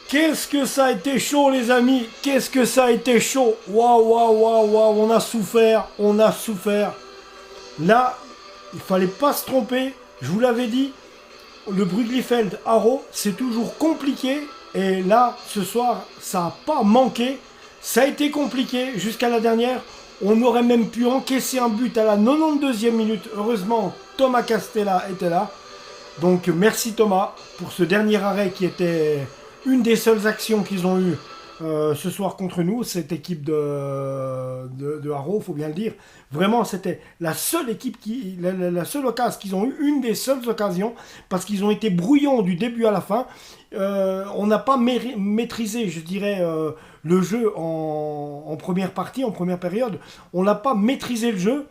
Qu'est-ce que ça a été chaud, les amis. Qu'est-ce que ça a été chaud. Waouh, waouh, waouh, waouh. On a souffert. On a souffert. Là, il fallait pas se tromper. Je vous l'avais dit. Le Brugglifeld Haro, c'est toujours compliqué. Et là, ce soir, ça n'a pas manqué. Ça a été compliqué jusqu'à la dernière. On aurait même pu encaisser un but à la 92e minute. Heureusement, Thomas Castella était là. Donc, merci Thomas pour ce dernier arrêt qui était une des seules actions qu'ils ont eues ce soir contre nous. Cette équipe de Haro, il faut bien le dire. Vraiment, c'était la seule équipe, la seule occasion qu'ils ont eu, une des seules occasions, parce qu'ils ont été brouillons du début à la fin. On n'a pas maîtrisé, je dirais, le jeu en première partie, en première période. On n'a pas maîtrisé le jeu,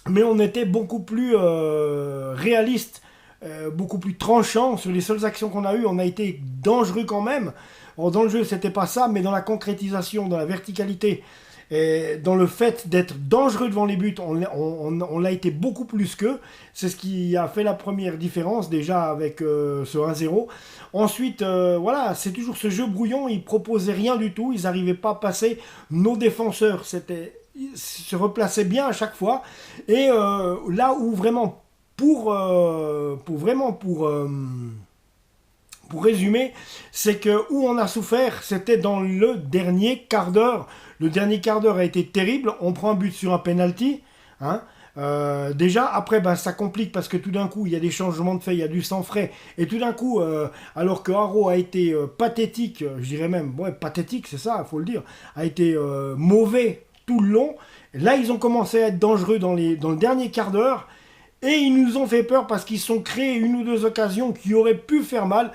mais on était beaucoup plus réaliste, beaucoup plus tranchant sur les seules actions qu'on a eues. On a été dangereux quand même. Alors, dans le jeu, c'était pas ça, mais dans la concrétisation, dans la verticalité, et dans le fait d'être dangereux devant les buts, on l'a été beaucoup plus qu'eux. C'est ce qui a fait la première différence déjà avec ce 1-0. Ensuite, voilà, c'est toujours ce jeu brouillon. Ils proposaient rien du tout. Ils n'arrivaient pas à passer. Nos défenseurs se replaçaient bien à chaque fois. Et là où vraiment, pour résumer, c'est que où on a souffert, c'était dans le dernier quart d'heure. Le dernier quart d'heure a été terrible. On prend un but sur un penalty. Hein. Déjà, après, ça complique parce que tout d'un coup, il y a des changements de fait, il y a du sang frais. Et tout d'un coup, alors que Haro a été pathétique, je dirais même, ouais, pathétique, c'est ça, il faut le dire, a été mauvais tout le long. Là, ils ont commencé à être dangereux dans le dernier quart d'heure. Et ils nous ont fait peur parce qu'ils se sont créés une ou deux occasions qui auraient pu faire mal.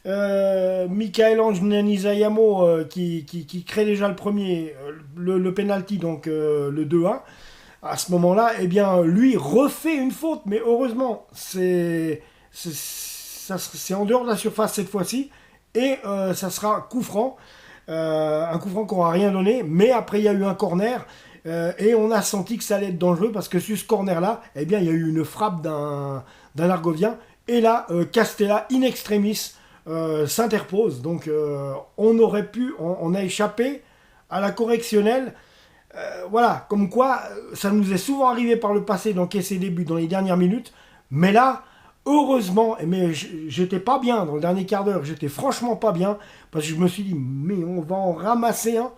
Michael Anjanizayamo qui crée déjà le premier, le penalty, donc le 2-1. À ce moment-là, eh bien, lui refait une faute, mais heureusement, c'est en dehors de la surface cette fois-ci, et ça sera coup franc, un coup franc qui n'aura rien donné, mais après il y a eu un corner, et on a senti que ça allait être dangereux, parce que sur ce corner-là, eh bien, il y a eu une frappe d'un Argovien, et là, Castella, in extremis, s'interpose, donc on a échappé à la correctionnelle. Voilà, comme quoi, ça nous est souvent arrivé par le passé d'encaisser des buts dans les dernières minutes, mais là, heureusement, mais j'étais pas bien dans le dernier quart d'heure, j'étais franchement pas bien, parce que je me suis dit, mais on va en ramasser un,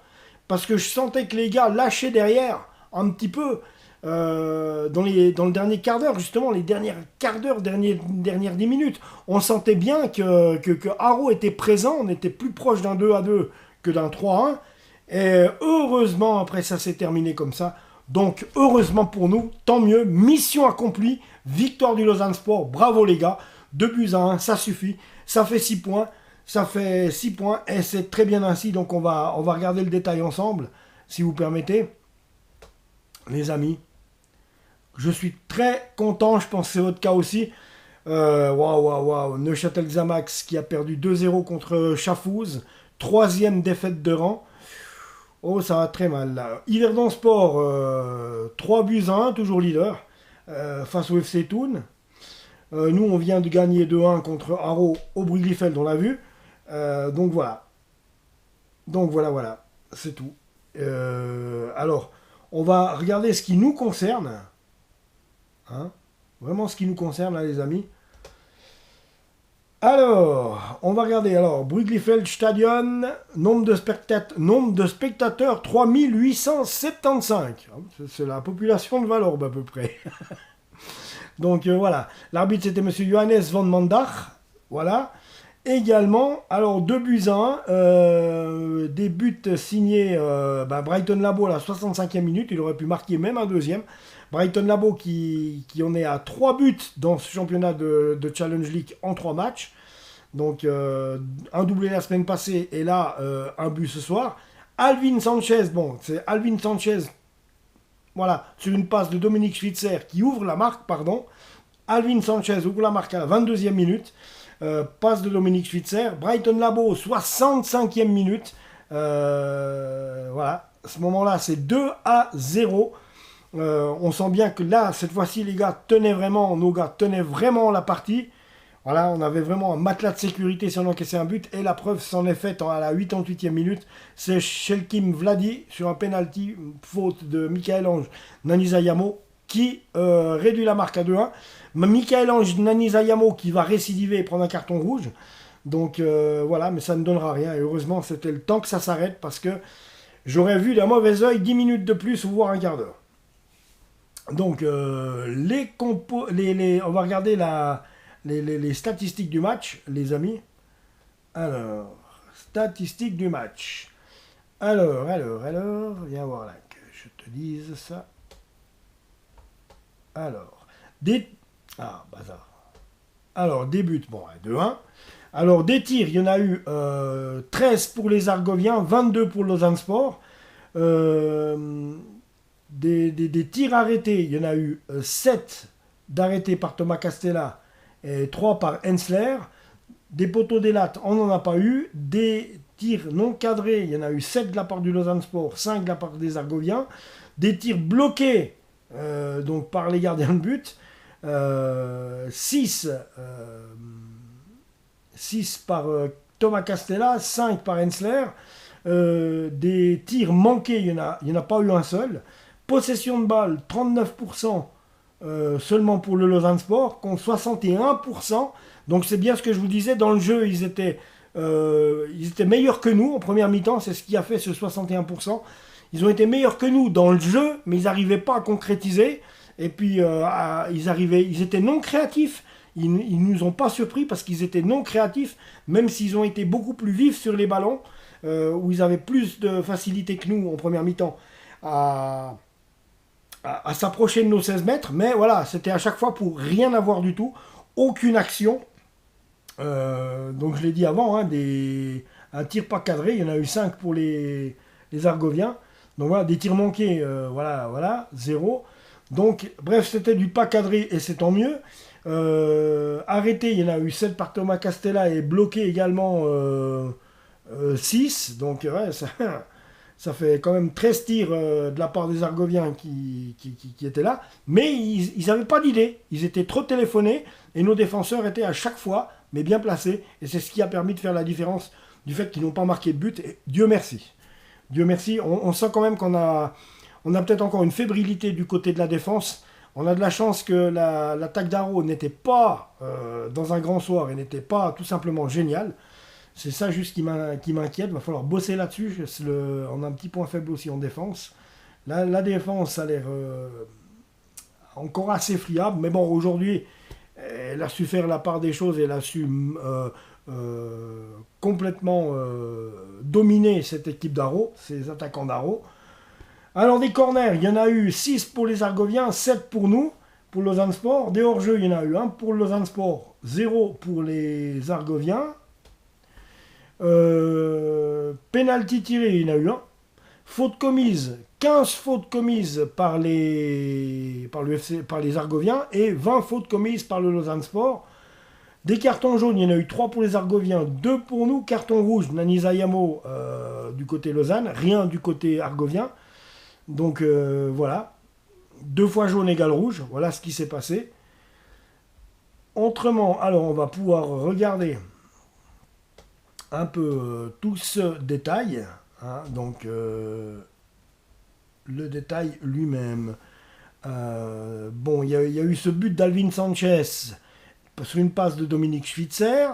parce que je sentais que les gars lâchaient derrière, un petit peu, dans le dernier quart d'heure, justement, les dernières quarts d'heure, dernières 10 minutes, on sentait bien que Haro était présent, on était plus proche d'un 2-2 que d'un 3-1, et heureusement, après, ça s'est terminé comme ça. Donc, heureusement pour nous, tant mieux. Mission accomplie. Victoire du Lausanne Sport. Bravo les gars. 2-1, ça suffit. Ça fait 6 points. Ça fait 6 points. Et c'est très bien ainsi. Donc, on va regarder le détail ensemble, si vous permettez. Les amis, je suis très content. Je pense que c'est votre cas aussi. Waouh. Neuchâtel Xamax qui a perdu 2-0 contre Chafouz. 3e défaite de rang. Oh, ça va très mal là. Yverdon Sport, 3-1, toujours leader, face au FC Thun. Nous, on vient de gagner 2-1 contre Haro au Brugglifeld, on l'a vu. Donc voilà. Voilà. C'est tout. Alors, on va regarder ce qui nous concerne. Hein, vraiment ce qui nous concerne, là, les amis. Alors, on va regarder. Alors, Brugglifeld Stadion, nombre de spectateurs 3875. C'est la population de Valorbe à peu près. Donc voilà. L'arbitre c'était M. Johannes van Mandach. Voilà. Également, alors 2-1. Des buts signés Brighton Labo à la 65e minute. Il aurait pu marquer même un deuxième. Brighton Labo qui en est à 3 buts dans ce championnat de Challenge League en 3 matchs. Donc un doublé la semaine passée et là un but ce soir. Alvin Sanchez, c'est Alvin Sanchez, voilà, sur une passe de Dominique Schwitzer qui ouvre la marque, pardon. Alvin Sanchez ouvre la marque à la 22e minute. Passe de Dominique Schwitzer. Brighton Labo, 65e minute. Voilà, à ce moment-là c'est 2-0. On sent bien que là, cette fois-ci, les gars nos gars tenaient vraiment la partie. Voilà, on avait vraiment un matelas de sécurité si on encaissait un but. Et la preuve s'en est faite à la 88e minute. C'est Shelkim Vladi sur un penalty, faute de Michael-Ange Nanizayamo, qui réduit la marque à 2-1. Michael-Ange Nanizayamo qui va récidiver et prendre un carton rouge. Donc voilà, mais ça ne donnera rien. Et heureusement, c'était le temps que ça s'arrête parce que j'aurais vu d'un mauvais oeil 10 minutes de plus ou voire un quart d'heure. Donc on va regarder les statistiques du match, les amis. Alors, statistiques du match. Alors, viens voir là que je te dise ça. Alors, bazar. Alors, des buts, bon, 2-1. Alors, des tirs, il y en a eu 13 pour les Argoviens, 22 pour Lausanne Sport. Des tirs arrêtés, il y en a eu 7 d'arrêtés par Thomas Castella et 3 par Hensler. Des poteaux des lattes, on n'en a pas eu. Des tirs non cadrés, il y en a eu 7 de la part du Lausanne Sport, 5 de la part des Argoviens. Des tirs bloqués donc par les gardiens de but, 6 par Thomas Castella, 5 par Hensler. Des tirs manqués, il n'y en a pas eu un seul. Possession de balle, 39% seulement pour le Lausanne Sport, contre 61%. Donc c'est bien ce que je vous disais, dans le jeu, ils étaient meilleurs que nous en première mi-temps, c'est ce qui a fait ce 61%. Ils ont été meilleurs que nous dans le jeu, mais ils n'arrivaient pas à concrétiser. Et puis ils étaient non créatifs. Ils ne nous ont pas surpris parce qu'ils étaient non créatifs, même s'ils ont été beaucoup plus vifs sur les ballons, où ils avaient plus de facilité que nous en première mi-temps à s'approcher de nos 16 mètres. Mais voilà, c'était à chaque fois pour rien avoir du tout, aucune action. Donc je l'ai dit avant, hein, un tir pas cadré, il y en a eu 5 pour les Argoviens. Donc voilà, des tirs manqués, voilà, 0. Donc bref, c'était du pas cadré et c'est tant mieux. Arrêté, il y en a eu 7 par Thomas Castella et bloqué également 6. Donc ouais, ça fait quand même 13 tirs de la part des Argoviens qui étaient là. Mais ils n'avaient pas d'idée. Ils étaient trop téléphonés et nos défenseurs étaient à chaque fois, mais bien placés. Et c'est ce qui a permis de faire la différence du fait qu'ils n'ont pas marqué de but. Et Dieu merci. Dieu merci. On sent quand même qu'on a peut-être encore une fébrilité du côté de la défense. On a de la chance que l'attaque d'Aro n'était pas dans un grand soir et n'était pas tout simplement géniale. C'est ça juste qui m'inquiète. Il va falloir bosser là-dessus. On a un petit point faible aussi en défense. La défense a l'air encore assez friable. Mais bon, aujourd'hui, elle a su faire la part des choses et elle a su complètement dominer cette équipe d'Aro, ces attaquants d'Aro. Alors des corners, il y en a eu 6 pour les Argoviens, 7 pour nous, pour Lausanne Sport. Des hors-jeux, il y en a eu 1 pour Lausanne Sport, 0 pour les Argoviens. Penalty tiré, il y en a eu 1. Faute commise, 15 fautes commises par les Argoviens et 20 fautes commises par le Lausanne Sport. Des cartons jaunes, il y en a eu 3 pour les Argoviens, 2 pour nous. Carton rouge, Nanizayamo du côté Lausanne, rien du côté Argovien. Donc voilà, 2 fois jaune égale rouge, voilà ce qui s'est passé. Autrement, alors on va pouvoir regarder un peu tout ce détail. Hein, donc le détail lui-même. Bon, il y a eu ce but d'Alvin Sanchez sur une passe de Dominique Schwitzer.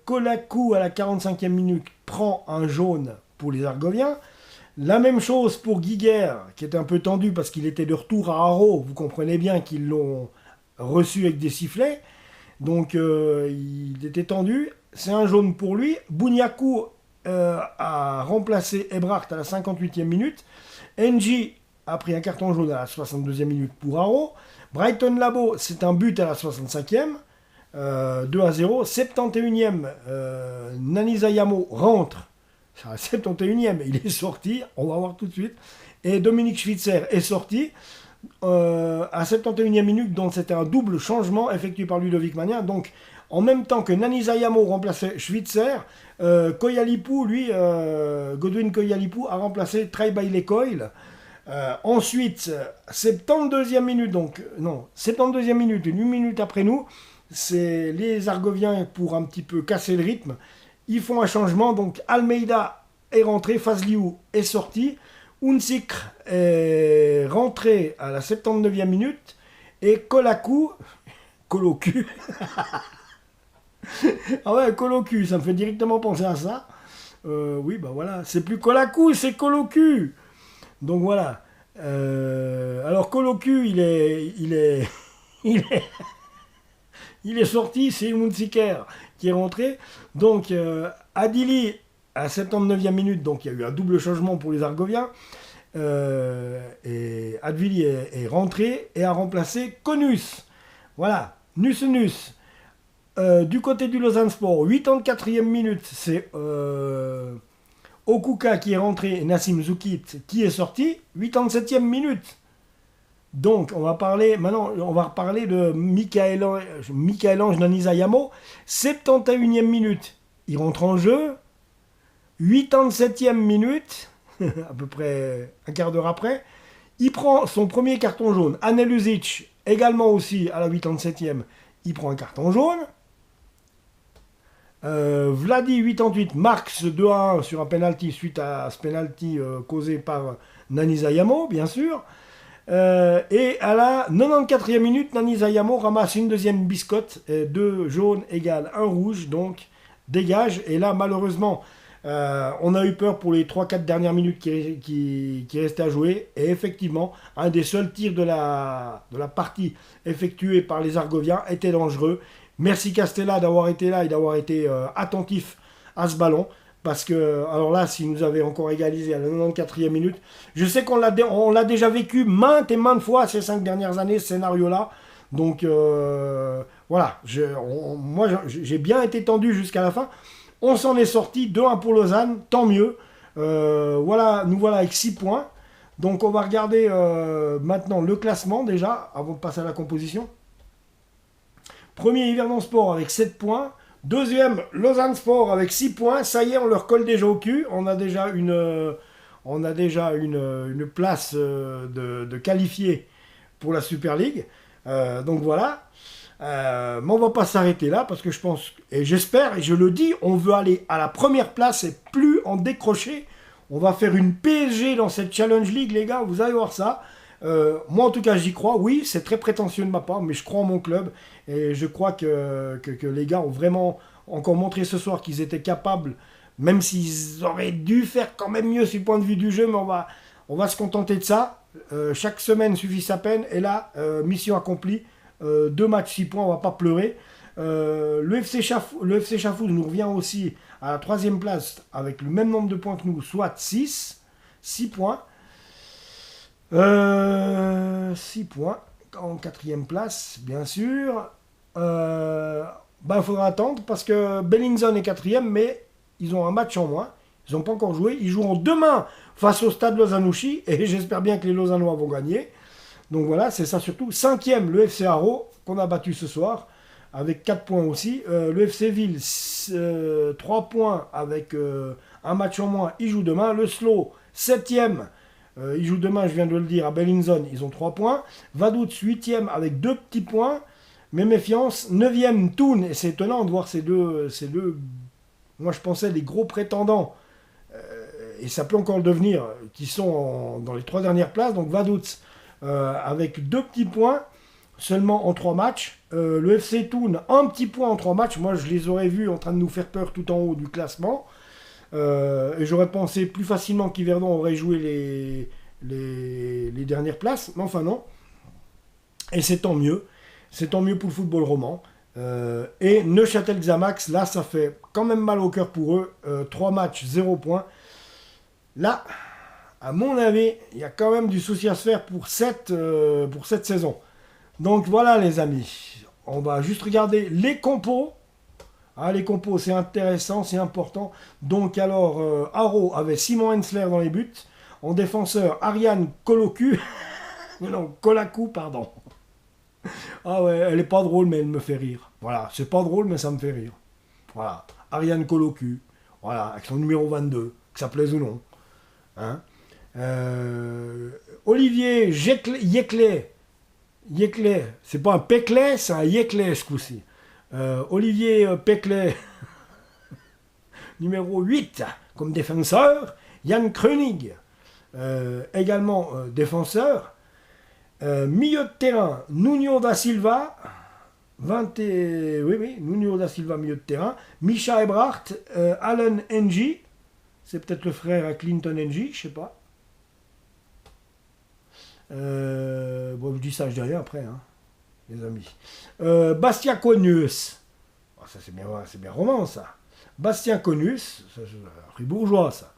Kolaku à la 45e minute prend un jaune pour les Argoviens. La même chose pour Guiguer, qui était un peu tendu parce qu'il était de retour à Haro. Vous comprenez bien qu'ils l'ont reçu avec des sifflets. Donc il était tendu. C'est un jaune pour lui. Bouniakou a remplacé Ebrard à la 58e minute. Engie a pris un carton jaune à la 62e minute pour Haro. Brighton Labo, c'est un but à la 65e. 2-0. 71e, Nanizayamo rentre. C'est à la 71e, il est sorti. On va voir tout de suite. Et Dominique Schwitzer est sorti. À 71e minute, donc c'était un double changement effectué par Ludovic Magnin. Donc, en même temps que Nanizayamo remplaçait Schwitzer, Koyalipou, lui, Godwin Koyalipou, a remplacé Trey Bailey Coyle. Ensuite, 72e minute, 72e minute, une minute après nous, c'est les Argoviens, pour un petit peu casser le rythme, ils font un changement. Donc Almeida est rentré, Fazliou est sorti, Unsikr est rentré à la 79e minute et Koloku, ah ouais, Koloku, ça me fait directement penser à ça. Oui, bah voilà, c'est plus Kolaku, c'est Koloku. Donc voilà. Alors Koloku, il est, il est sorti, c'est Munziker qui est rentré. Donc Adili à 79e minute, donc il y a eu un double changement pour les Argoviens. Et Advili est rentré et a remplacé Konus. Voilà, Nus. Du côté du Lausanne Sport, 84e minute, c'est Okuka qui est rentré et Nassim Zoukit qui est sorti. 87e minute. Donc, on va reparler de Michael-Ange Nanizayamo. 71e minute, il rentre en jeu. 87e minute, à peu près un quart d'heure après, il prend son premier carton jaune. Anelusic, également aussi à la 87e, il prend un carton jaune. Vladi 88 marque ce 2-1 sur un penalty suite à ce penalty causé par Nanizayamo, bien sûr. Et à la 94e minute, Nanizayamo ramasse une deuxième biscotte, 2 jaunes égale 1 rouge, donc dégage. Et là, malheureusement, on a eu peur pour les 3-4 dernières minutes qui restaient à jouer. Et effectivement, un des seuls tirs de la partie effectués par les Argoviens était dangereux. Merci Castella d'avoir été là et d'avoir été attentif à ce ballon. Parce que, alors là, s'il nous avait encore égalisé à la 94e minute, je sais qu'on l'a déjà vécu maintes et maintes fois ces 5 dernières années, ce scénario-là. Donc, voilà, moi j'ai bien été tendu jusqu'à la fin. On s'en est sorti, 2-1 pour Lausanne, tant mieux. Voilà, nous voilà avec 6 points. Donc, on va regarder maintenant le classement déjà, avant de passer à la composition. Premier Yverdon Sport avec 7 points. Deuxième, Lausanne Sport avec 6 points. Ça y est, on leur colle déjà au cul. On a déjà une place de qualifié pour la Super League. Donc voilà. Mais on va pas s'arrêter là parce que je pense, et j'espère, et je le dis, on veut aller à la première place et plus en décrocher. On va faire une PSG dans cette Challenge League, les gars. Vous allez voir ça. Moi en tout cas j'y crois, oui c'est très prétentieux de ma part mais je crois en mon club et je crois que les gars ont vraiment encore montré ce soir qu'ils étaient capables, même s'ils auraient dû faire quand même mieux sur le point de vue du jeu, mais on va se contenter de ça. Chaque semaine suffit sa peine et là mission accomplie, 2 matchs 6 points, on va pas pleurer. Le FC Chafouz nous revient aussi à la 3e place avec le même nombre de points que nous, soit 6 points. 6 points en 4e place, bien sûr. Il faudra attendre parce que Bellingson est 4e, mais ils ont un match en moins. Ils n'ont pas encore joué. Ils joueront demain face au Stade Lausanne-Ouchy et j'espère bien que les Lausannois vont gagner. Donc voilà, c'est ça surtout. 5e, le FC Haro, qu'on a battu ce soir, avec 4 points aussi. Le FC Ville, 3 points avec un match en moins. Ils jouent demain. Le Slow, 7e. Ils jouent demain, je viens de le dire, à Bellingson, ils ont 3 points. Vaduz, 8e avec 2 petits points. Mais méfiance, 9e Thun, et c'est étonnant de voir ces deux, moi je pensais des gros prétendants, et ça peut encore le devenir, qui sont dans les 3 dernières places. Donc Vaduz avec 2 petits points, seulement en 3 matchs. Le FC Thun, 1 petit point en 3 matchs. Moi je les aurais vus en train de nous faire peur tout en haut du classement. Et j'aurais pensé plus facilement qu'Yverdon aurait joué les dernières places, mais enfin non. Et c'est tant mieux. C'est tant mieux pour le football roman. Et Neuchâtel-Xamax, là, ça fait quand même mal au cœur pour eux. 3 matchs, 0 points. Là, à mon avis, il y a quand même du souci à se faire pour cette saison. Donc voilà, les amis. On va juste regarder les compos. Ah, les compos, c'est intéressant, c'est important. Donc alors, Haro avait Simon Hensler dans les buts. En défenseur, Ariane Koloku. Non, Kolaku, pardon. Ah ouais, elle est pas drôle, mais elle me fait rire. Voilà, c'est pas drôle, mais ça me fait rire. Voilà, Ariane Koloku. Voilà, avec son numéro 22, que ça plaise ou non. Hein, Olivier Yekle. Yekle, c'est pas un Pekle, c'est un Yekle ce coup-ci. Olivier Peclet, numéro 8, comme défenseur. Yann Koenig, également défenseur. Milieu de terrain, Nuno da Silva, Nuno da Silva, milieu de terrain. Misha Ebrard, Alan Ng, c'est peut-être le frère à Clinton Ng, je sais pas. Bon, je dis ça, je dis rien après, hein, les amis. Bastien Conius, oh, ça c'est bien roman ça. Bastien Conius, ça c'est fribourgeois ça.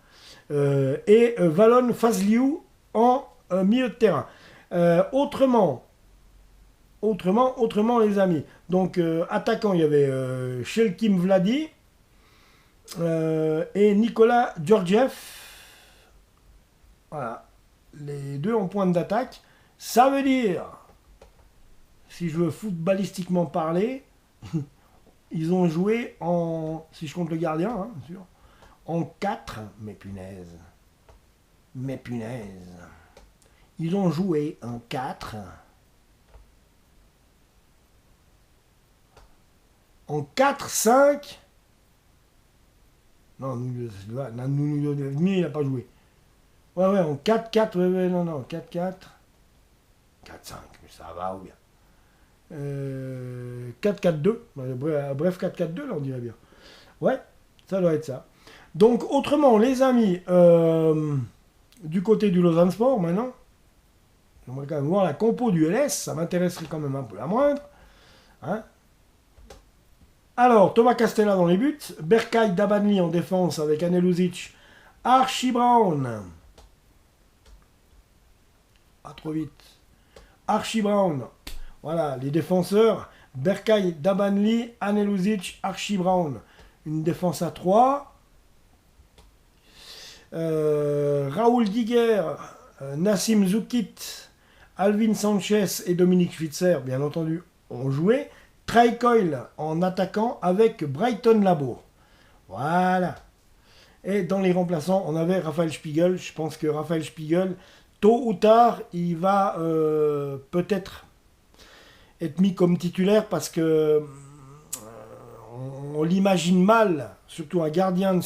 Et Valon Fazliou en milieu de terrain. Autrement les amis. Donc attaquant, il y avait Shelkim Vladi et Nicolas Georgiev. Voilà. Les deux en pointe d'attaque. Ça veut dire, si je veux footballistiquement parler, ils ont joué en, si je compte le gardien, hein, bien sûr, en 4, mais punaise. Ils ont joué en 4. En 4-5. Non, il n'a pas joué. Ouais, en 4-4, non, 4-4. 4-5, mais ça va ou bien. 4-4-2. Bref, 4-4-2, là, on dirait bien. Ouais, ça doit être ça. Donc, autrement, les amis, du côté du Lausanne Sport, maintenant, on va quand même voir la compo du LS, ça m'intéresserait quand même un peu la moindre. Hein. Alors, Thomas Castella dans les buts, Berkay Dabanli en défense avec Anelusic, Archie Brown. Pas trop vite. Archie Brown. Voilà, les défenseurs, Berkay Dabanli, Anelusic, Archie Brown. Une défense à 3. Raoul Diguer, Nassim Zoukit, Alvin Sanchez et Dominique Schwitzer, bien entendu, ont joué. Trey Coyle en attaquant avec Brighton Labour. Voilà. Et dans les remplaçants, on avait Raphaël Spiegel. Je pense que Raphaël Spiegel, tôt ou tard, il va peut-être être mis comme titulaire parce que on l'imagine mal, surtout un gardien